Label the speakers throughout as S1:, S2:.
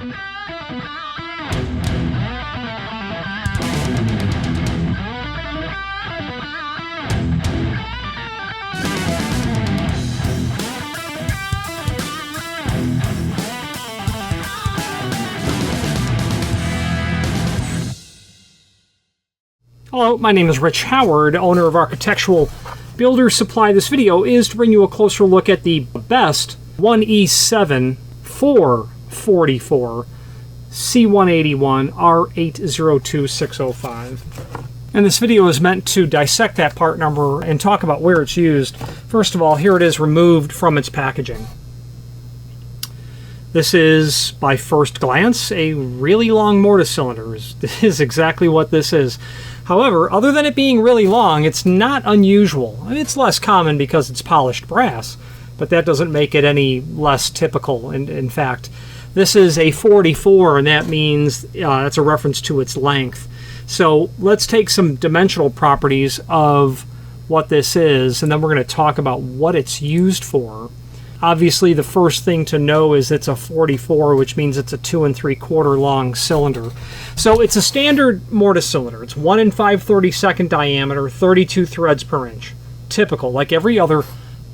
S1: Hello, my name is Rich Howard, owner of Architectural Builders Supply. This video is to bring you a closer look at the best 1E7 444 C181 R802 605. And this video is meant to dissect that part number and talk about where it's used. First of all, here it is removed from its packaging. This is, by first glance, a really long mortise cylinder. This is exactly what this is. However, other than it being really long, it's not unusual. I mean, it's less common because it's polished brass, but that doesn't make it any less typical. In fact, this is a 44, and that means that's a reference to its length. So let's take some dimensional properties of what this is, and then we're going to talk about what it's used for. Obviously, the first thing to know is it's a 44, which means it's a 2 3/4 long cylinder. So it's a standard mortise cylinder. It's 1 5/32 diameter, 32 threads per inch. Typical, like every other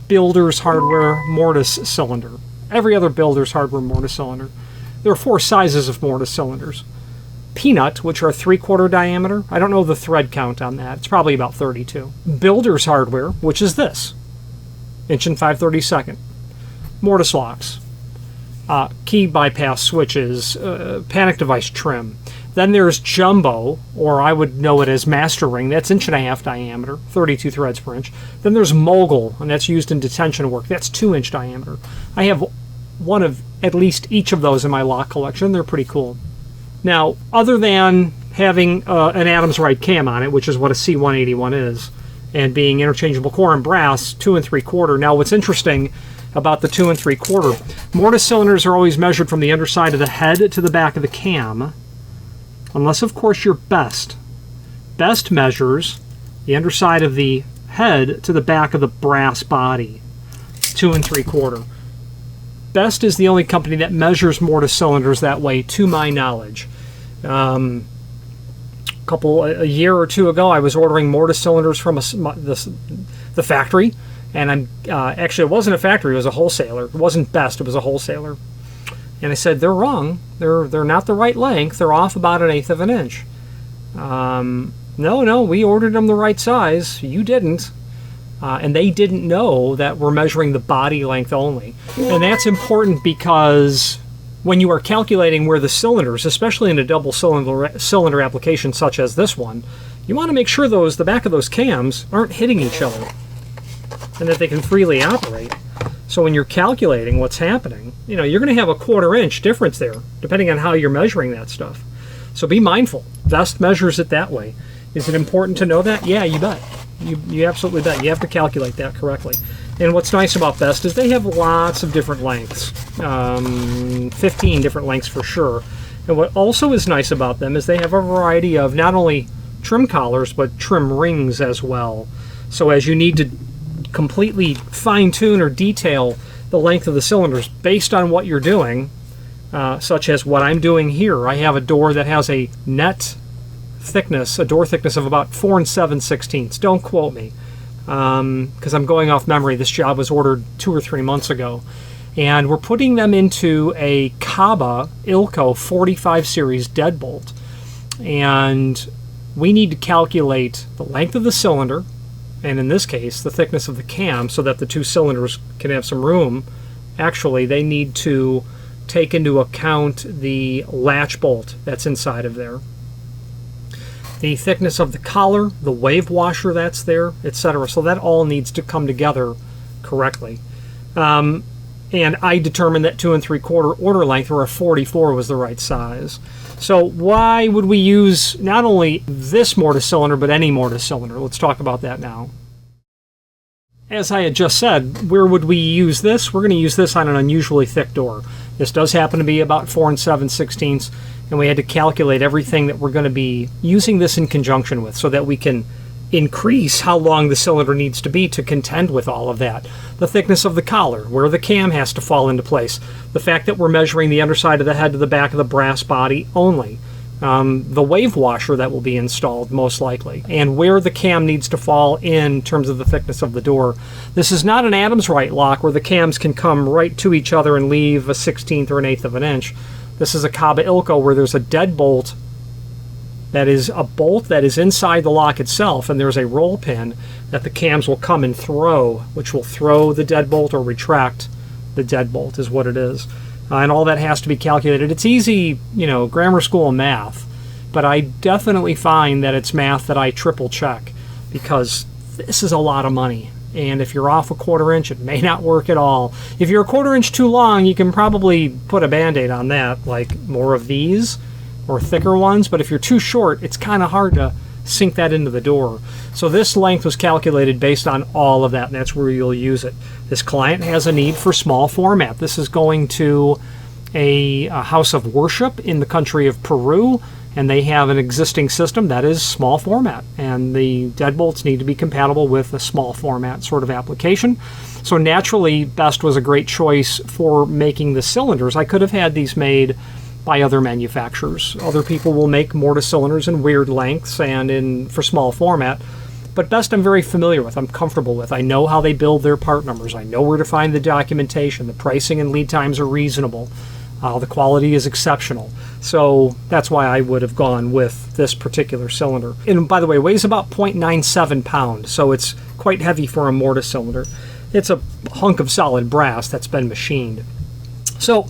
S1: builder's hardware mortise cylinder. Every other builder's hardware mortise cylinder. There are 4 sizes of mortise cylinders. Peanut, which are 3/4 diameter. I don't know the thread count on that. It's probably about 32. Builder's hardware, which is this, 1 5/32. Mortise locks, key bypass switches, panic device trim. Then there's jumbo, or I would know it as master ring. That's 1 1/2 diameter, 32 threads per inch. Then there's mogul, and that's used in detention work. That's 2 diameter. I have one of at least each of those in my lock collection. They're pretty cool. Now, other than having an Adams Rite cam on it, which is what a C181 is, and being interchangeable core and brass, 2 3/4. Now, what's interesting about the 2 3/4, mortise cylinders are always measured from the underside of the head to the back of the cam, unless of course your best measures the underside of the head to the back of the brass body, 2 3/4. Best is the only company that measures mortise cylinders that way, to my knowledge. A year or two ago, I was ordering mortise cylinders from the factory. And actually, it wasn't a factory, it was a wholesaler. It wasn't Best, it was a wholesaler. And I said, they're wrong. They're not the right length. They're off about 1/8 of an inch. No, we ordered them the right size. You didn't. And they didn't know that we're measuring the body length only. And that's important because when you are calculating where the cylinders, especially in a double cylinder application such as this one, you want to make sure the back of those cams aren't hitting each other, and that they can freely operate. So when you're calculating what's happening, you're going to have a 1/4 inch difference there, depending on how you're measuring that stuff. So be mindful. Best measures it that way. Is it important to know that? Yeah, you bet. You absolutely bet. You have to calculate that correctly. And what's nice about Best is they have lots of different lengths, 15 different lengths for sure. And what also is nice about them is they have a variety of not only trim collars, but trim rings as well. So as you need to completely fine-tune or detail the length of the cylinders based on what you're doing, such as what I'm doing here. I have a door that has a net thickness, a door thickness of about 4 7/16. Don't quote me, because I'm going off memory. This job was ordered 2 or 3 months ago, and we're putting them into a Kaba Ilco 45 series deadbolt, and we need to calculate the length of the cylinder, and in this case, the thickness of the cam, so that the 2 cylinders can have some room. Actually, they need to take into account the latch bolt that's inside of there, the thickness of the collar, the wave washer that's there, etc. So that all needs to come together correctly. And I determined that 2 3/4 order length, or a 44, was the right size. So why would we use not only this mortise cylinder, but any mortise cylinder? Let's talk about that now. As I had just said, where would we use this? We're going to use this on an unusually thick door. This does happen to be about 4 7/16, and we had to calculate everything that we're going to be using this in conjunction with so that we can increase how long the cylinder needs to be to contend with all of that. The thickness of the collar, where the cam has to fall into place, the fact that we're measuring the underside of the head to the back of the brass body only, the wave washer that will be installed most likely, and where the cam needs to fall in terms of the thickness of the door. This is not an Adams right lock where the cams can come right to each other and leave a 1/16 or an 1/8 of an inch. This is a Caba Ilco where there's a deadbolt that is a bolt that is inside the lock itself, and there's a roll pin that the cams will come and throw, which will throw the deadbolt or retract the deadbolt is what it is. And all that has to be calculated. It's easy, grammar school math, but I definitely find that it's math that I triple check, because this is a lot of money. And if you're off a 1/4 inch, it may not work at all. If you're a 1/4 inch too long, you can probably put a band-aid on that, like more of these or thicker ones, but if you're too short, it's kind of hard to sink that into the door. So this length was calculated based on all of that, and that's where you'll use it. This client has a need for small format. This is going to a house of worship in the country of Peru, and they have an existing system that is small format, and the deadbolts need to be compatible with a small format sort of application. So naturally, Best was a great choice for making the cylinders. I could have had these made by other manufacturers. Other people will make Mortise cylinders in weird lengths and for small format, but Best I'm very familiar with, I'm comfortable with. I know how they build their part numbers. I know where to find the documentation. The pricing and lead times are reasonable. The quality is exceptional. So that's why I would have gone with this particular cylinder. And by the way, it weighs about 0.97 pounds, so it's quite heavy for a Mortise cylinder. It's a hunk of solid brass that's been machined. So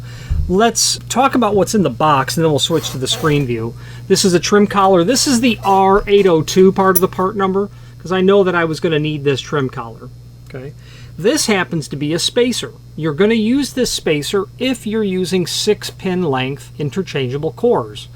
S1: let's talk about what's in the box, and then we'll switch to the screen view. This is a trim collar. This is the R802 part of the part number, because I know that I was going to need this trim collar. Okay, this happens to be a spacer. You're going to use this spacer if you're using 6-pin length interchangeable cores.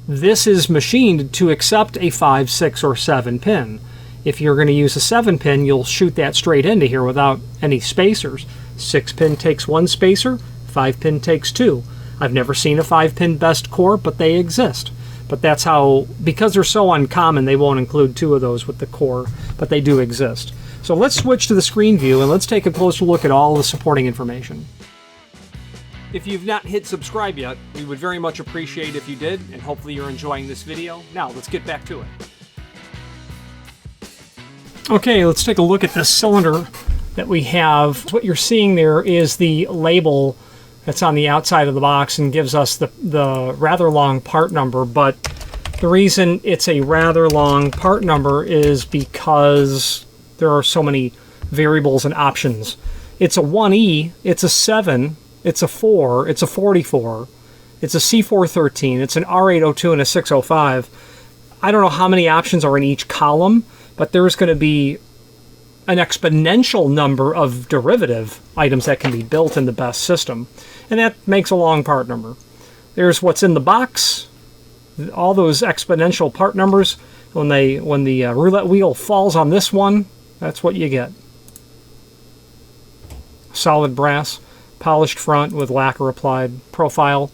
S1: This is machined to accept a 5, 6, or 7 pin. If you're going to use a 7 pin, you'll shoot that straight into here without any spacers. 6 pin takes 1 spacer, 5 pin takes 2. I've never seen a 5-pin Best core, but they exist. But that's how, because they're so uncommon, they won't include 2 of those with the core, but they do exist. So let's switch to the screen view and let's take a closer look at all the supporting information. If you've not hit subscribe yet, we would very much appreciate if you did, and hopefully you're enjoying this video. Now let's get back to it. Okay, let's take a look at this cylinder that we have. What you're seeing there is the label that's on the outside of the box and gives us the rather long part number, but the reason it's a rather long part number is because there are so many variables and options. It's a 1E, it's a 7, it's a 4, it's a 44, it's a C413, it's an R802 and a 605. I don't know how many options are in each column, but there's going to be an exponential number of derivative items that can be built in the Best system, and that makes a long part number. There's what's in the box, all those exponential part numbers. When the roulette wheel falls on this one, that's what you get. Solid brass, polished front with lacquer applied, profile,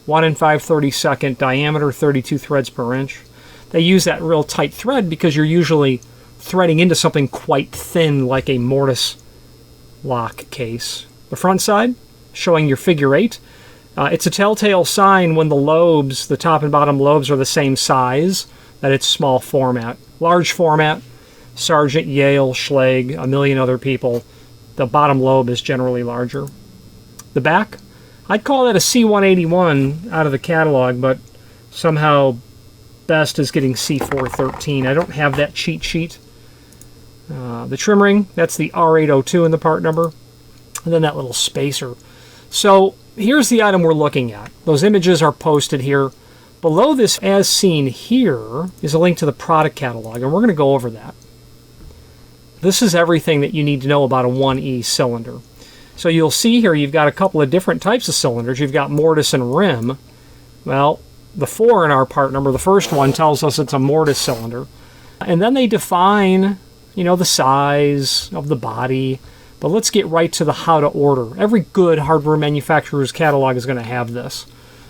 S1: 1 5/32 diameter, 32 threads per inch. They use that real tight thread because you're usually threading into something quite thin like a Mortise lock case. The front side, showing your figure 8. It's a telltale sign when the lobes, the top and bottom lobes, are the same size, that it's small format. Large format, Sargent, Yale, Schlage, a million other people, the bottom lobe is generally larger. The back, I'd call that a C181 out of the catalog, but somehow Best is getting C413. I don't have that cheat sheet. The trim ring, that's the R802 in the part number, and then that little spacer. So here's the item we're looking at. Those images are posted here. Below this, as seen here, is a link to the product catalog, and we're going to go over that. This is everything that you need to know about a 1E cylinder. So you'll see here you've got a couple of different types of cylinders. You've got Mortise and rim. Well, the 4 in our part number, the first one, tells us it's a Mortise cylinder. And then they define, the size of the body. But let's get right to the how to order. Every good hardware manufacturer's catalog is going to have this,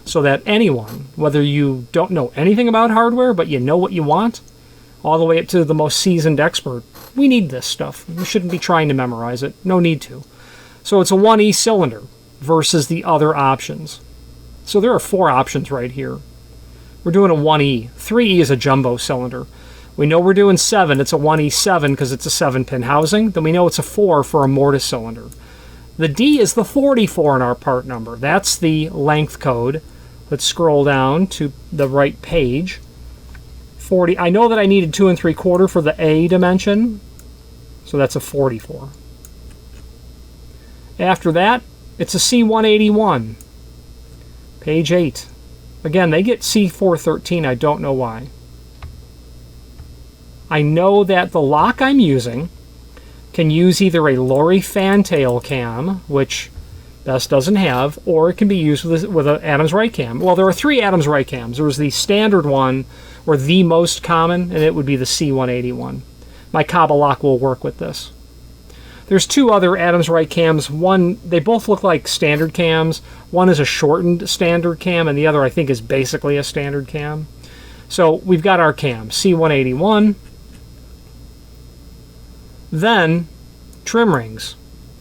S1: so that anyone, whether you don't know anything about hardware but you know what you want, all the way up to the most seasoned expert. We need this stuff. We shouldn't be trying to memorize it. No need to. So it's a 1E cylinder versus the other options. So there are 4 options right here. We're doing a 1E. 3E is a jumbo cylinder. We know we're doing 7. It's a 1E7 because it's a 7-pin housing. Then we know it's a 4 for a mortise cylinder. The D is the 44 in our part number. That's the length code. Let's scroll down to the right page. 40. I know that I needed 2 3/4 for the A dimension, so that's a 44. After that, it's a C181. Page 8. Again, they get C413. I don't know why. I know that the lock I'm using can use either a Lorry fantail cam, which Best doesn't have, or it can be used with an Adams right cam. Well, there are 3 Adams right cams. There was the standard one, or the most common, and it would be the C181. My Kaba lock will work with this. There's 2 other Adams right cams. One, they both look like standard cams. One is a shortened standard cam, and the other I think is basically a standard cam. So we've got our cam, C181. Then, trim rings.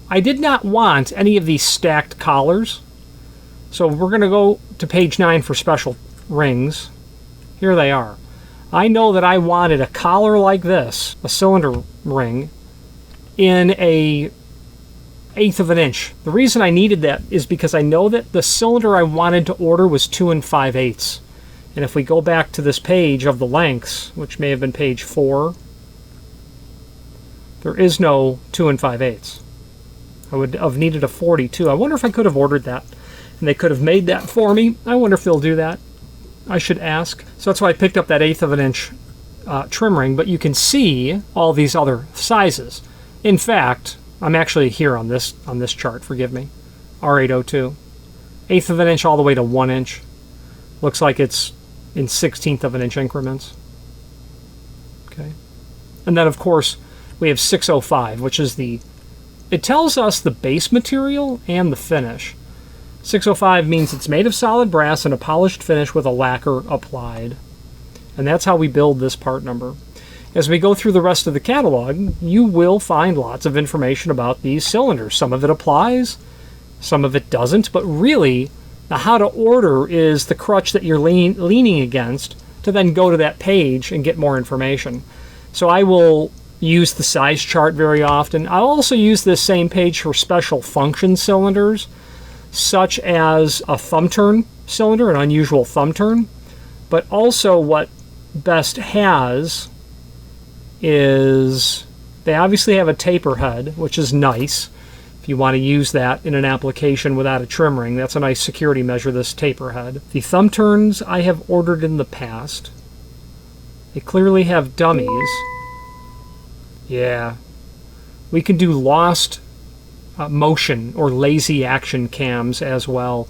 S1: I did not want any of these stacked collars, so we're going to go to page 9 for special rings. Here they are. I know that I wanted a collar like this, a cylinder ring, in a 1/8 of an inch. The reason I needed that is because I know that the cylinder I wanted to order was 2 5/8. And if we go back to this page of the lengths, which may have been page 4, there is no 2 5/8. I would have needed a 42. I wonder if I could have ordered that, and they could have made that for me. I wonder if they'll do that. I should ask. So that's why I picked up that 1/8 of an inch trim ring, but you can see all these other sizes. In fact, I'm actually here on this chart, forgive me. R802. 1/8 of an inch all the way to 1 inch. Looks like it's in 1/16 of an inch increments. Okay. And then, of course, we have 605, which is it tells us the base material and the finish. 605 means it's made of solid brass and a polished finish with a lacquer applied. And that's how we build this part number. As we go through the rest of the catalog, you will find lots of information about these cylinders. Some of it applies, some of it doesn't, but really, the how to order is the crutch that you're leaning against to then go to that page and get more information. So I will use the size chart very often. I'll also use this same page for special function cylinders, such as a thumb turn cylinder, an unusual thumb turn. But also what Best has is they obviously have a taper head, which is nice if you want to use that in an application without a trim ring. That's a nice security measure, this taper head. The thumb turns I have ordered in the past. They clearly have dummies. Yeah, we can do lost motion or lazy action cams as well.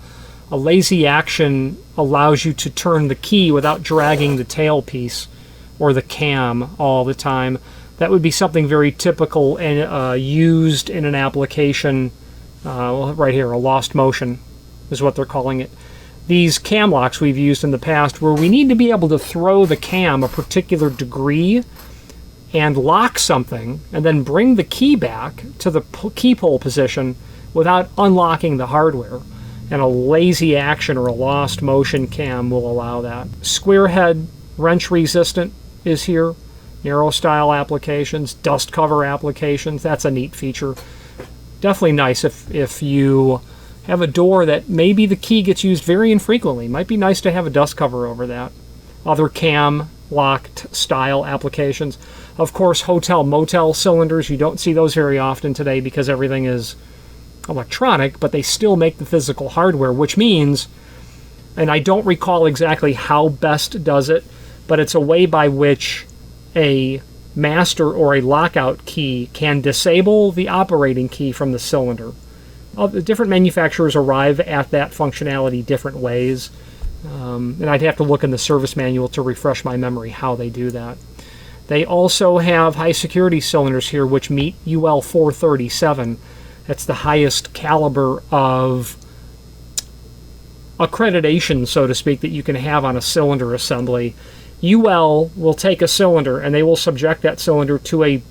S1: A lazy action allows you to turn the key without dragging the tailpiece or the cam all the time. That would be something very typical and used in an application right here, a lost motion is what they're calling it. These cam locks we've used in the past where we need to be able to throw the cam a particular degree and lock something, and then bring the key back to the key pole position without unlocking the hardware. And a lazy action or a lost motion cam will allow that. Square head, wrench resistant is here. Narrow style applications, dust cover applications, that's a neat feature. Definitely nice if you have a door that maybe the key gets used very infrequently. Might be nice to have a dust cover over that. Other cam locked style applications. Of course, hotel motel cylinders, you don't see those very often today because everything is electronic, but they still make the physical hardware, which means, and I don't recall exactly how Best does it, but it's a way by which a master or a lockout key can disable the operating key from the cylinder. Different manufacturers arrive at that functionality different ways. And I'd have to look in the service manual to refresh my memory how they do that. They also have high security cylinders here which meet UL 437. That's the highest caliber of accreditation, so to speak, that you can have on a cylinder assembly. UL will take a cylinder and they will subject that cylinder to a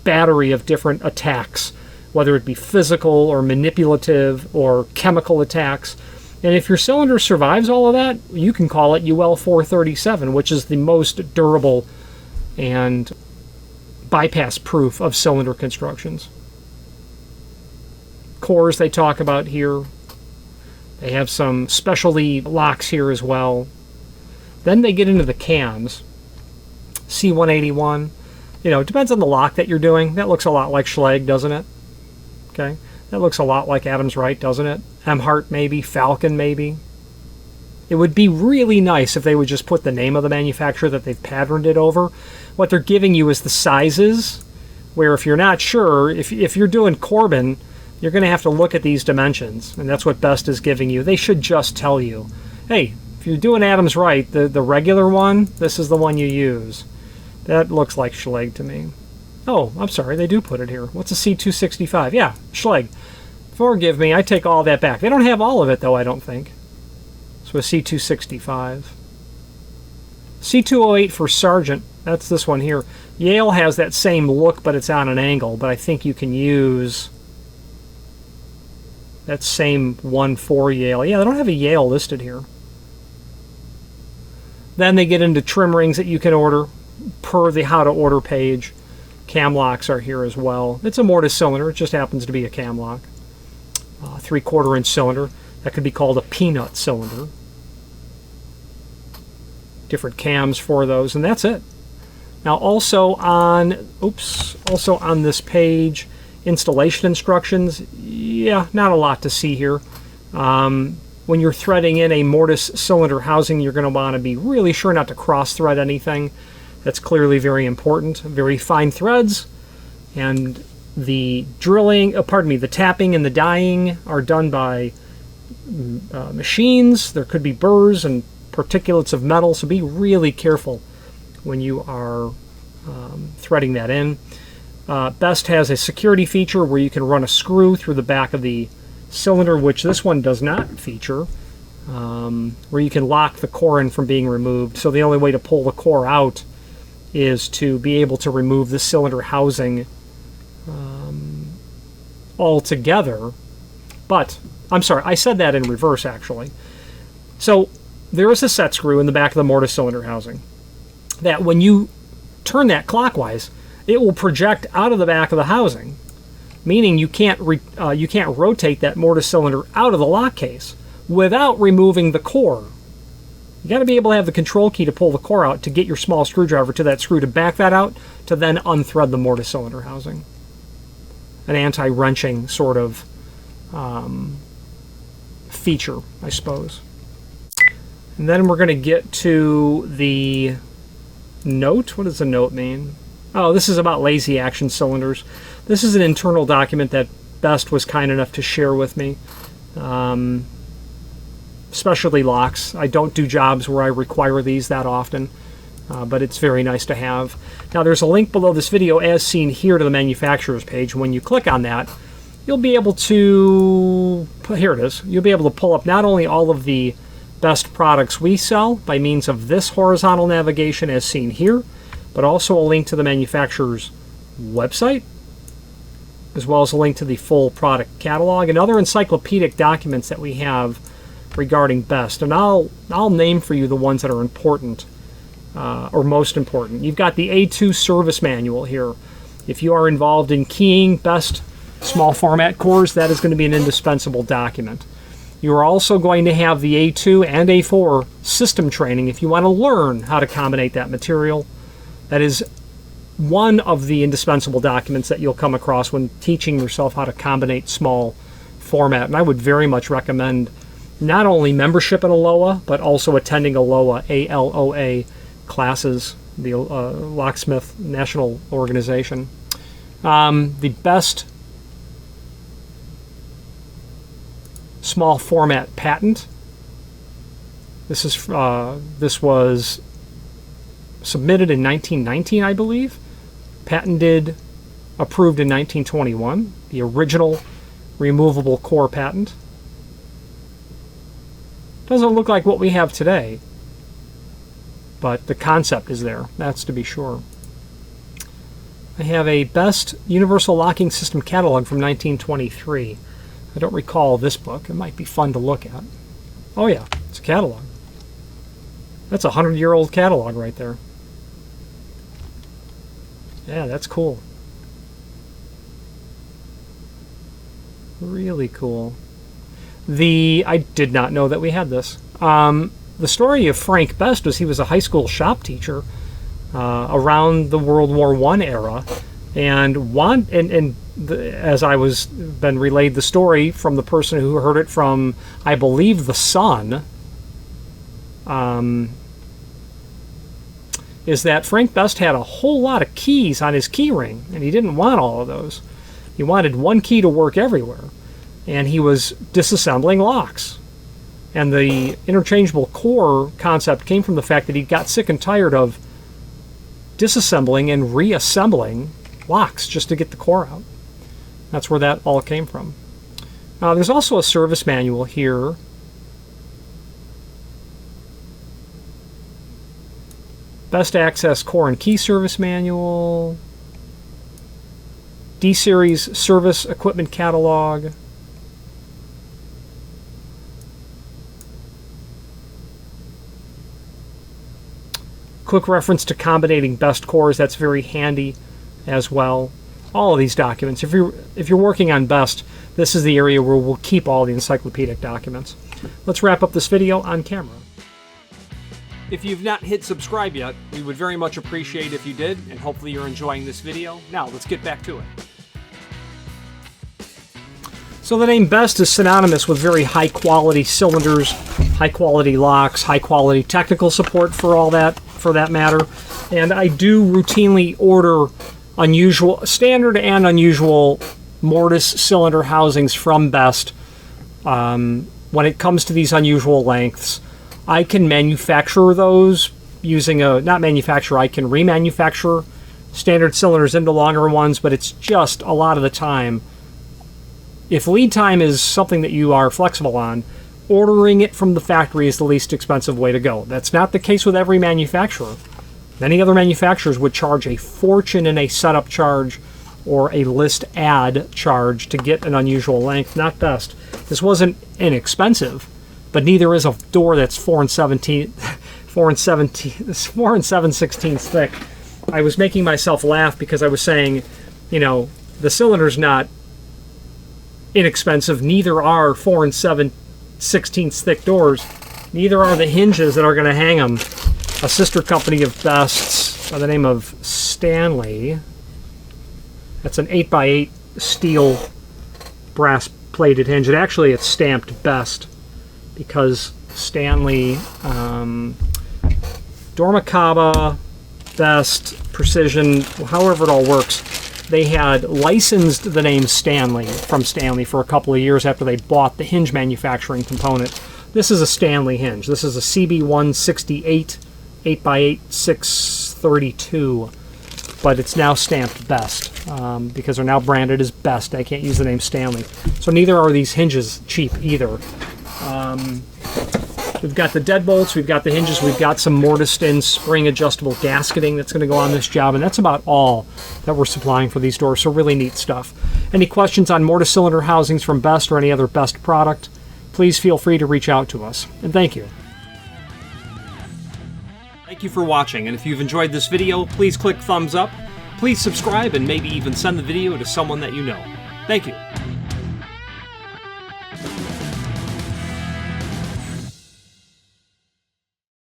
S1: battery of different attacks, whether it be physical or manipulative or chemical attacks. And if your cylinder survives all of that, you can call it UL 437, which is the most durable and bypass proof of cylinder constructions. Cores they talk about here. They have some specialty locks here as well. Then they get into the cams. C181. You know, it depends on the lock that you're doing. That looks a lot like Schlage, doesn't it? Okay. That looks a lot like Adams Wright, doesn't it? Emhart maybe, Falcon maybe. It would be really nice if they would just put the name of the manufacturer that they've patterned it over. What they're giving you is the sizes, where if you're not sure, if you're doing Corbin, you're going to have to look at these dimensions, and that's what Best is giving you. They should just tell you, hey, if you're doing Adams Wright, the regular one, this is the one you use. That looks like Schlage to me. Oh, I'm sorry, they do put it here. What's a C265? Yeah, Schlage. Forgive me, I take all that back. They don't have all of it, though, I don't think. So a C265. C208 for Sargent. That's this one here. Yale has that same look, but it's on an angle. But I think you can use that same one for Yale. Yeah, they don't have a Yale listed here. Then they get into trim rings that you can order per the how to order page. Cam locks are here as well. It's a Mortise cylinder. It just happens to be a cam lock. 3/4 inch cylinder. That could be called a peanut cylinder. Different cams for those, and that's it. Now also on this page, installation instructions. Yeah, not a lot to see here. When you're threading in a Mortise cylinder housing, you're going to want to be really sure not to cross-thread anything. That's clearly very important. Very fine threads, and the drilling, the tapping and the dyeing are done by machines. There could be burrs and particulates of metal, so be really careful when you are threading that in. Best has a security feature where you can run a screw through the back of the cylinder, which this one does not feature, where you can lock the core in from being removed. So the only way to pull the core out is to be able to remove the cylinder housing altogether. But, I'm sorry, I said that in reverse actually. So there is a set screw in the back of the Mortise cylinder housing that when you turn that clockwise, it will project out of the back of the housing, meaning you can't rotate that Mortise cylinder out of the lock case without removing the core. You got to be able to have the control key to pull the core out to get your small screwdriver to that screw to back that out to then unthread the Mortise cylinder housing. An anti-wrenching sort of feature, I suppose. And then we're going to get to the note. What does the note mean? Oh, this is about lazy action cylinders. This is an internal document that Best was kind enough to share with me. Specialty locks. I don't do jobs where I require these that often, but it's very nice to have. Now there's a link below this video as seen here to the manufacturer's page. When you click on that, you'll be able to, here it is, you'll be able to pull up not only all of the Best products we sell by means of this horizontal navigation as seen here, but also a link to the manufacturer's website, as well as a link to the full product catalog and other encyclopedic documents that we have regarding Best. And I'll name for you the ones that are important, or most important. You've got the A2 service manual here. If you are involved in keying Best small format cores, that is going to be an indispensable document. You are also going to have the A2 and A4 system training if you want to learn how to combine that material. That is one of the indispensable documents that you'll come across when teaching yourself how to combine small format. And I would very much recommend not only membership in ALOA, but also attending ALOA, A-L-O-A classes, the Locksmith National Organization. The Best small format patent. This was submitted in 1919, I believe. Patented, approved in 1921. The original removable core patent. Doesn't look like what we have today. but the concept is there. That's to be sure. I have a Best Universal Locking System catalog from 1923. I don't recall this book. It might be fun to look at. Oh yeah, it's a catalog. That's a 100-year-old catalog right there. Yeah, that's cool. Really cool. I did not know that we had this. The story of Frank Best was he was a high school shop teacher around the World War I era, and as I was been relayed the story from the person who heard it from, I believe, the Sun, is that Frank Best had a whole lot of keys on his key ring, and he didn't want all of those. He wanted one key to work everywhere, and he was disassembling locks. And the interchangeable core concept came from the fact that he got sick and tired of disassembling and reassembling locks just to get the core out. That's where that all came from. There's also a service manual here. Best Access Core and Key Service Manual. D-Series Service Equipment Catalog. Quick reference to combinating Best cores. That's very handy as well. All of these documents. If you're working on Best, this is the area where we'll keep all the encyclopedic documents. Let's wrap up this video on camera. If you've not hit subscribe yet, we would very much appreciate if you did, and hopefully you're enjoying this video. Now, let's get back to it. So the name Best is synonymous with very high-quality cylinders, high-quality locks, high-quality technical support for that matter. And I do routinely order standard and unusual mortise cylinder housings from Best. When it comes to these unusual lengths, I can manufacture those using I can remanufacture standard cylinders into longer ones, but it's just a lot of the time, if lead time is something that you are flexible on, ordering it from the factory is the least expensive way to go. That's not the case with every manufacturer. Many other manufacturers would charge a fortune in a setup charge or a list add charge to get an unusual length. Not Best. This wasn't inexpensive, but neither is a door that's 4 and 7/16 thick. I was making myself laugh because I was saying, the cylinder's not inexpensive. Neither are 4 and 7/16 thick doors. Neither are the hinges that are going to hang them. A sister company of Best's by the name of Stanley. That's an 8x8 steel brass plated hinge. It's stamped Best because Stanley, Dormicaba, Best, Precision, however it all works, they had licensed the name Stanley from Stanley for a couple of years after they bought the hinge manufacturing component. This is a Stanley hinge. This is a CB168 8x8 632, but it's now stamped Best because they're now branded as Best. I can't use the name Stanley. So neither are these hinges cheap either. We've got the deadbolts, we've got the hinges, we've got some mortised in spring adjustable gasketing that's going to go on this job, and that's about all that we're supplying for these doors, so really neat stuff. Any questions on mortise cylinder housings from Best or any other Best product, please feel free to reach out to us. And thank you. Thank you for watching, and if you've enjoyed this video, please click thumbs up, please subscribe, and maybe even send the video to someone that you know. Thank you.